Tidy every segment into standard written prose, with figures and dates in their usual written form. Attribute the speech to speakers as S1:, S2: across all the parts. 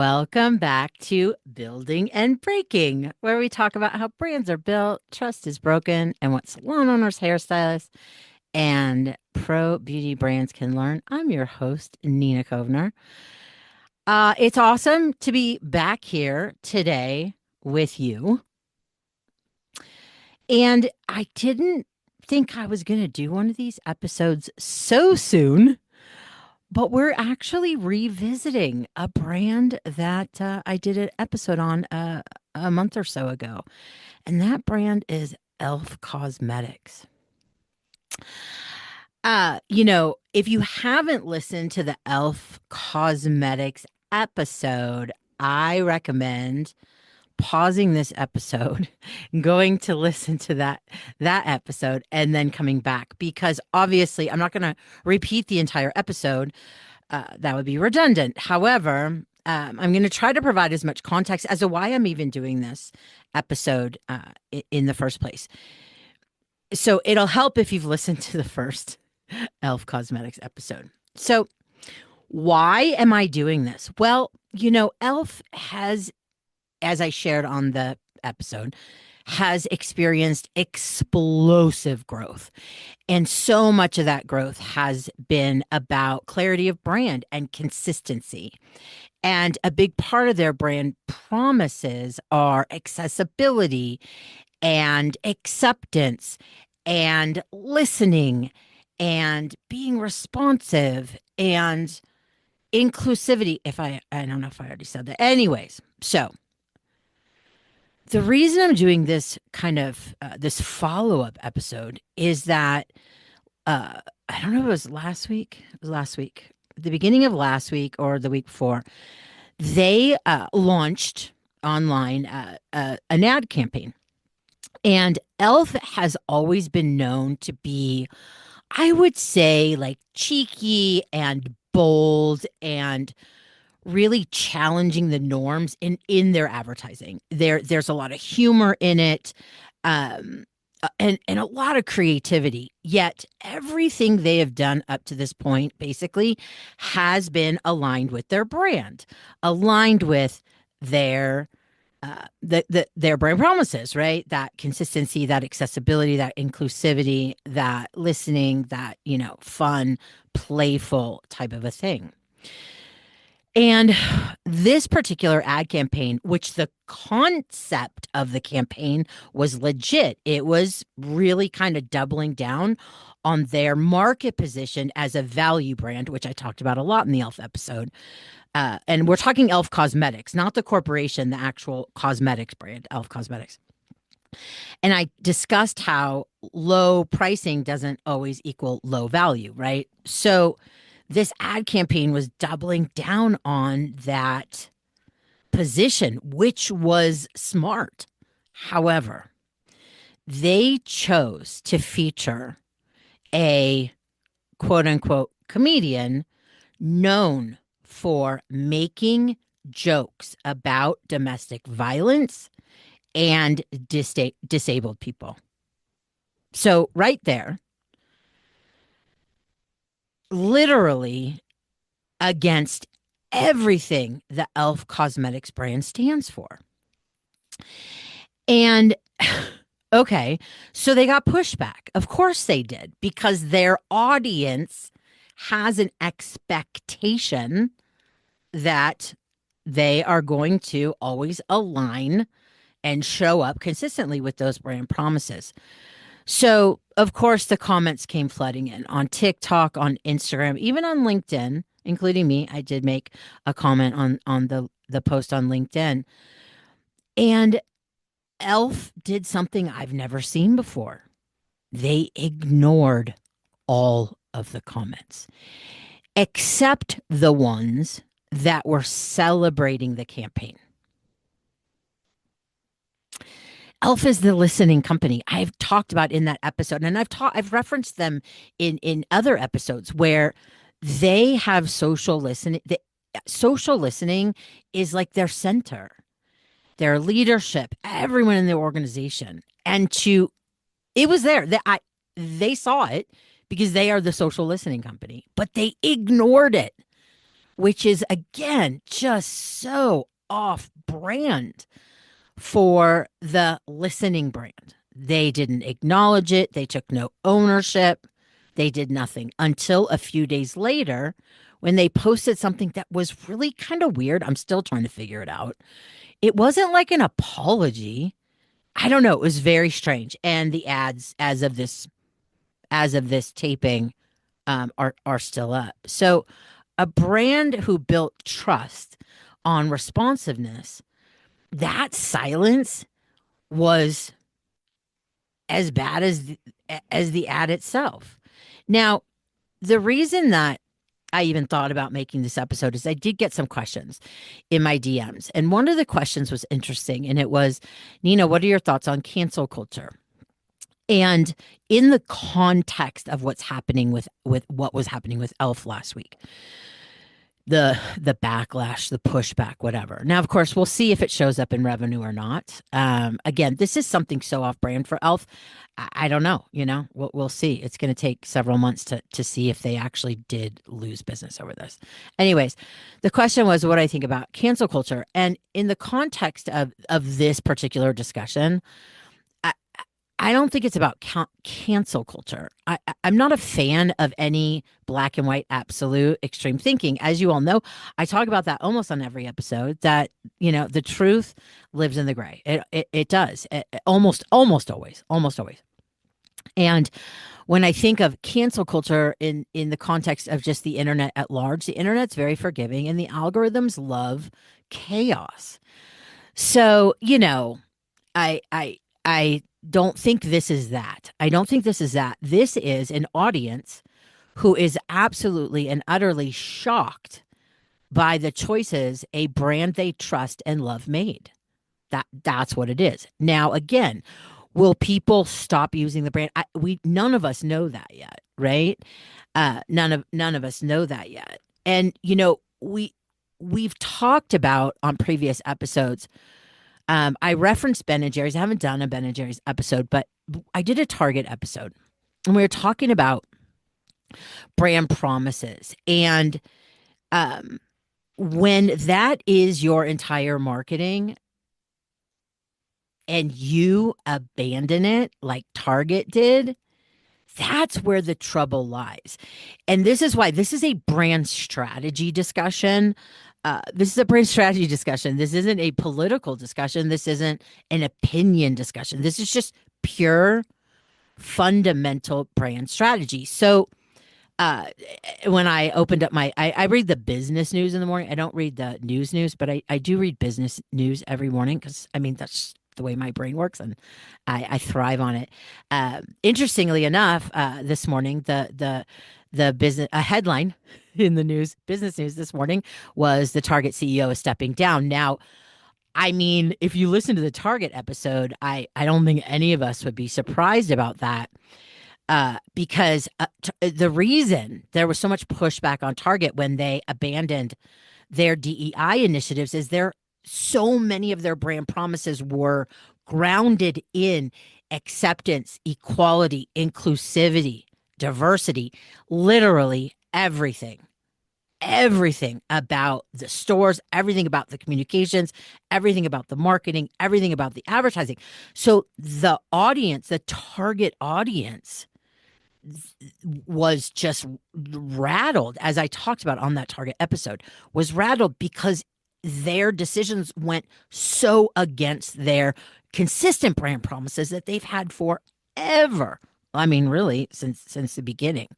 S1: Welcome back to Building and Breaking, where we talk about how brands are built, trust is broken, and what salon owners, hairstylists, and pro beauty brands can learn. I'm your host, Nina Kovner. It's awesome to be back here today with you. And I didn't think I was going to do one of these episodes so soon. But we're actually revisiting a brand that I did an episode on a month or so ago. And that brand is e.l.f. Cosmetics. If you haven't listened to the e.l.f. Cosmetics episode, I recommend pausing this episode, going to listen to that episode, and then coming back because obviously I'm not going to repeat the entire episode. That would be redundant. However, I'm going to try to provide as much context as to why I'm even doing this episode in the first place. So it'll help if you've listened to the first e.l.f. Cosmetics episode. So why am I doing this? Well, e.l.f. has, as I shared on the episode, has experienced explosive growth. And so much of that growth has been about clarity of brand and consistency. And a big part of their brand promises are accessibility and acceptance and listening and being responsive and inclusivity. I don't know if I already said that. Anyways, so the reason I'm doing this kind of this follow-up episode is that I don't know if it was last week. It was last week, the beginning of last week or the week before. They launched online an ad campaign, and e.l.f. has always been known to be, I would say, like cheeky and bold and really challenging the norms in their advertising. There's a lot of humor in it, and a lot of creativity. Yet everything they have done up to this point basically has been aligned with their brand, aligned with their their brand promises, right? That consistency, that accessibility, that inclusivity, that listening, that fun, playful type of a thing. And this particular ad campaign, which the concept of the campaign was legit, it was really kind of doubling down on their market position as a value brand, which I talked about a lot in the e.l.f. episode. And we're talking e.l.f. Cosmetics, not the corporation, the actual cosmetics brand, e.l.f. Cosmetics. And I discussed how low pricing doesn't always equal low value, right? So this ad campaign was doubling down on that position, which was smart. However, they chose to feature a quote unquote comedian known for making jokes about domestic violence and disabled people. So, right there, literally against everything the e.l.f. Cosmetics brand stands for. And okay, so they got pushback. Of course they did, because their audience has an expectation that they are going to always align and show up consistently with those brand promises. So, of course, the comments came flooding in on TikTok, on Instagram, even on LinkedIn, including me. I did make a comment on the post on LinkedIn. And e.l.f. did something I've never seen before. They ignored all of the comments, except the ones that were celebrating the campaign. e.l.f. is the listening company I've talked about in that episode, and I've referenced them in other episodes where they have social listening. Social listening is like their center, their leadership, everyone in the organization, and it was there that they saw it because they are the social listening company, but they ignored it. which is again just so off brand for the listening brand. They didn't acknowledge it, they took no ownership, they did nothing until a few days later when they posted something that was really kind of weird. I'm still trying to figure it out. It wasn't like an apology. I don't know. It was very strange. And the ads as of this taping are still up. So a brand who built trust on responsiveness, that silence was as bad as the ad itself. Now, the reason that I even thought about making this episode is I did get some questions in my DMs. And one of the questions was interesting. And it was, Nina, what are your thoughts on cancel culture? And in the context of what's happening with what was happening with e.l.f. last week, the backlash, the pushback, whatever. Now, of course, we'll see if it shows up in revenue or not. Again, this is something so off brand for e.l.f. I don't know. We'll see. It's going to take several months to see if they actually did lose business over this. Anyways, the question was what I think about cancel culture, and in the context of this particular discussion, I don't think it's about cancel culture. I'm not a fan of any black and white absolute extreme thinking. As you all know, I talk about that almost on every episode, that, the truth lives in the gray. It does. Almost always. Almost always. And when I think of cancel culture in the context of just the internet at large, the internet's very forgiving and the algorithms love chaos. So, I don't think this is that. I don't think this is that. This is an audience who is absolutely and utterly shocked by the choices a brand they trust and love made. That's what it is. Now, again, will people stop using the brand? None of us know that yet, right? None of us know that yet. And we've talked about on previous episodes. I referenced Ben and Jerry's. I haven't done a Ben and Jerry's episode, but I did a Target episode, and we were talking about brand promises. And when that is your entire marketing and you abandon it like Target did, that's where the trouble lies. And this is why this is a brand strategy discussion. This is a brand strategy discussion. This isn't a political discussion. This isn't an opinion discussion. This is just pure, fundamental brand strategy. So when I opened up I read the business news in the morning. I don't read the news, but I do read business news every morning because, that's the way my brain works, and I thrive on it. Interestingly enough, this morning, the business a headline in the business news this morning was the Target CEO is stepping down. Now, if you listen to the Target episode, I don't think any of us would be surprised about that. Because the reason there was so much pushback on Target when they abandoned their DEI initiatives is so many of their brand promises were grounded in acceptance, equality, inclusivity, diversity, literally everything about the stores, everything about the communications, everything about the marketing, everything about the advertising. So the target audience was just rattled, as I talked about on that Target episode, was rattled because their decisions went so against their consistent brand promises that they've had forever. Really, since the beginning.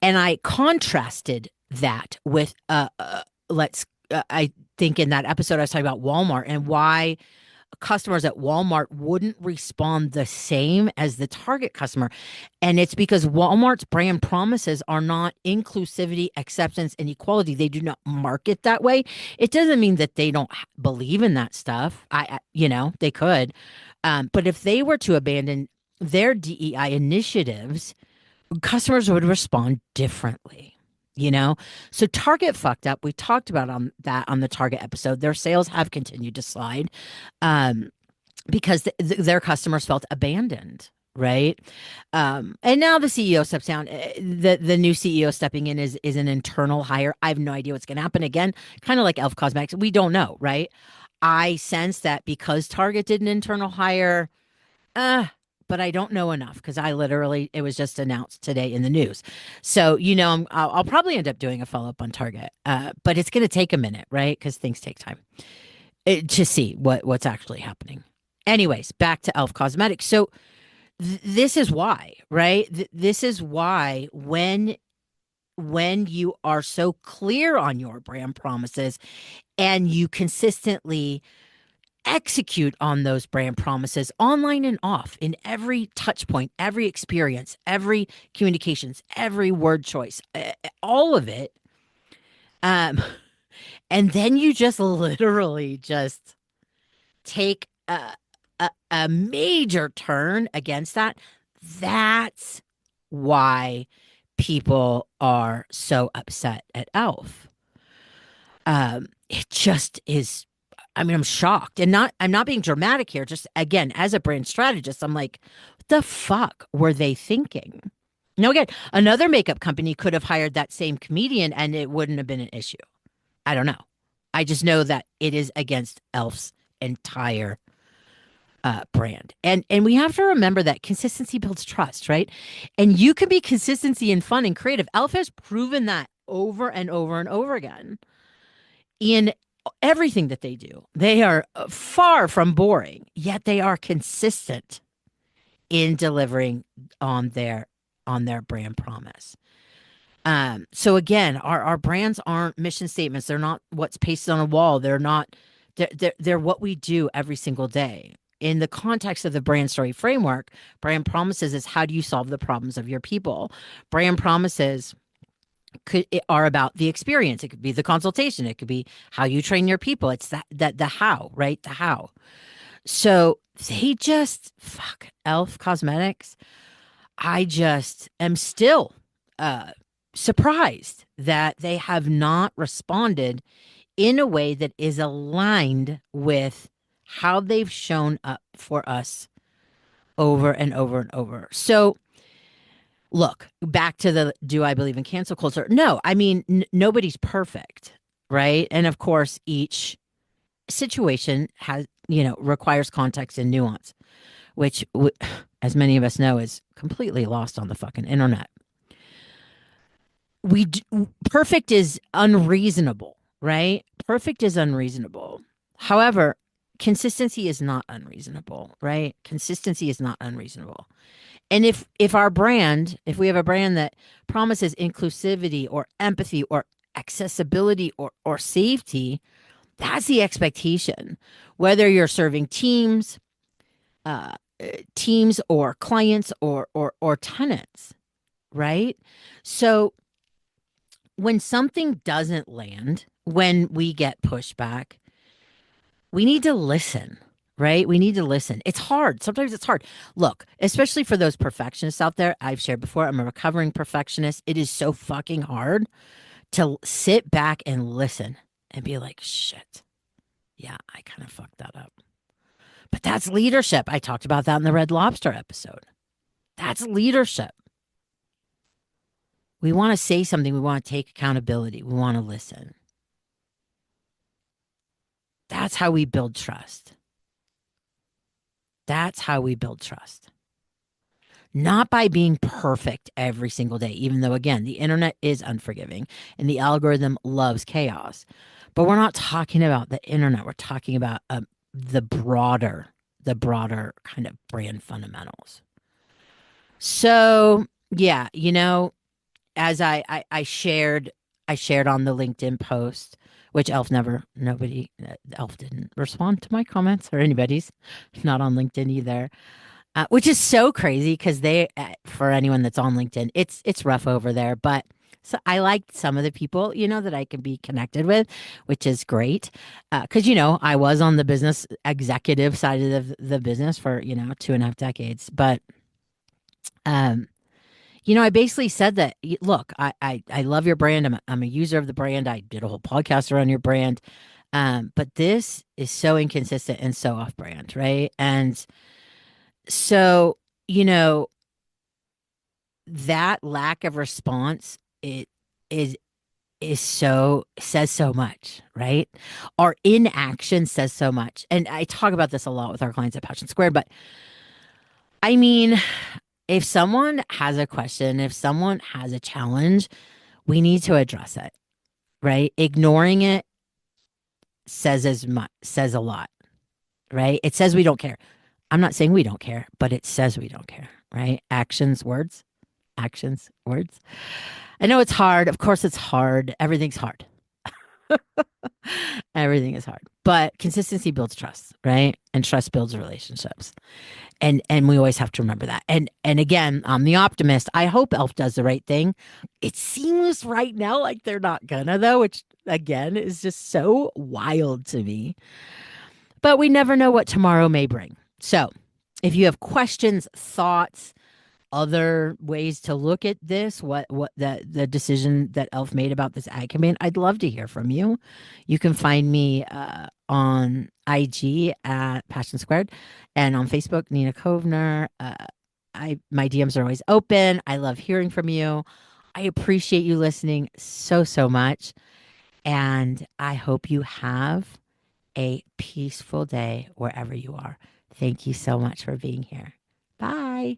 S1: And I contrasted that with I think in that episode I was talking about Walmart and why customers at Walmart wouldn't respond the same as the Target customer. And it's because Walmart's brand promises are not inclusivity, acceptance, and equality. They do not market that way. It doesn't mean that they don't believe in that stuff. They could. But if they were to abandon their DEI initiatives, customers would respond differently. So Target fucked up. We talked about that on the Target episode. Their sales have continued to slide because their customers felt abandoned. right? And now the CEO steps down. The new CEO stepping in is an internal hire. I have no idea what's going to happen. Again, kind of like e.l.f. Cosmetics, we don't know, right? I sense that because Target did an internal hire, uh, but I don't know enough because I literally it was just announced today in the news. So I'll probably end up doing a follow up on Target, but it's going to take a minute, right? Because things take time to see what's actually happening. Anyways, back to e.l.f. Cosmetics. So this is why, right? This is why when you are so clear on your brand promises and you consistently execute on those brand promises online and off in every touch point, every experience, every communications, every word choice, all of it. Um, and then you just literally just take a major turn against that. That's why people are so upset at e.l.f. It just is. I mean, I'm shocked, and I'm not being dramatic here. Just again, as a brand strategist, I'm like, what the fuck were they thinking? No, again, another makeup company could have hired that same comedian, and it wouldn't have been an issue. I don't know. I just know that it is against e.l.f.'s entire brand, and we have to remember that consistency builds trust, right? And you can be consistency and fun and creative. e.l.f. has proven that over and over and over again in everything that they do. They are far from boring, yet they are consistent in delivering on their brand promise. So again, our brands aren't mission statements. They're not what's pasted on a wall. They're not. They're what we do every single day. In the context of the brand story framework, brand promises is how do you solve the problems of your people. Brand promises are about the experience. It could be the consultation. It could be how you train your people. It's that the how, right? The how. So they just fuck e.l.f. Cosmetics. I just am still uh surprised that they have not responded in a way that is aligned with how they've shown up for us over and over and over. So look, back to the do I believe in cancel culture? No, I mean, nobody's perfect, right? And of course, each situation has, requires context and nuance, which, as many of us know, is completely lost on the fucking internet. We perfect is unreasonable, right? Perfect is unreasonable. However, consistency is not unreasonable, right? Consistency is not unreasonable. And if we have a brand that promises inclusivity or empathy or accessibility or safety, that's the expectation. Whether you're serving uh, teams or clients or tenants, right? So when something doesn't land, when we get pushback, we need to listen, right? We need to listen. It's hard. Sometimes it's hard. Look, especially for those perfectionists out there, I've shared before, I'm a recovering perfectionist. It is so fucking hard to sit back and listen and be like, shit, yeah, I kind of fucked that up. But that's leadership. I talked about that in the Red Lobster episode. That's leadership. We want to say something. We want to take accountability. We want to listen. That's how we build trust. That's how we build trust. Not by being perfect every single day, even though, again, the internet is unforgiving and the algorithm loves chaos. But we're not talking about the internet. We're talking about the broader, the broader kind of brand fundamentals. So, yeah, as I shared on the LinkedIn post, which e.l.f. e.l.f. didn't respond to my comments or anybody's, not on LinkedIn either, which is so crazy because for anyone that's on LinkedIn, it's rough over there. But so I liked some of the people, that I can be connected with, which is great. Because, I was on the business executive side of the business for, 2.5 decades. But, I basically said that, look, I love your brand. I'm a user of the brand. I did a whole podcast around your brand. But this is so inconsistent and so off brand, right? And so you know, that lack of response, it is so says so much, right? Our inaction says so much. And I talk about this a lot with our clients at Passion Squared, but I mean, if someone has a question, if someone has a challenge, we need to address it, right? Ignoring it says a lot, right? It says we don't care. I'm not saying we don't care, but it says we don't care, right? Actions, words. I know it's hard. Of course, it's hard. Everything's hard. Everything is hard. But consistency builds trust, right? And trust builds relationships. And we always have to remember that. And again, I'm the optimist. I hope e.l.f. does the right thing. It seems right now like they're not gonna though, which again is just so wild to me. But we never know what tomorrow may bring. So if you have questions, thoughts, other ways to look at this, what the decision that e.l.f. made about this ad campaign, I'd love to hear from you. You can find me on IG at Passion Squared and on Facebook, Nina Kovner. I my DMs are always open. I love hearing from you. I appreciate you listening so much, and I hope you have a peaceful day wherever you are. Thank you so much for being here. Bye.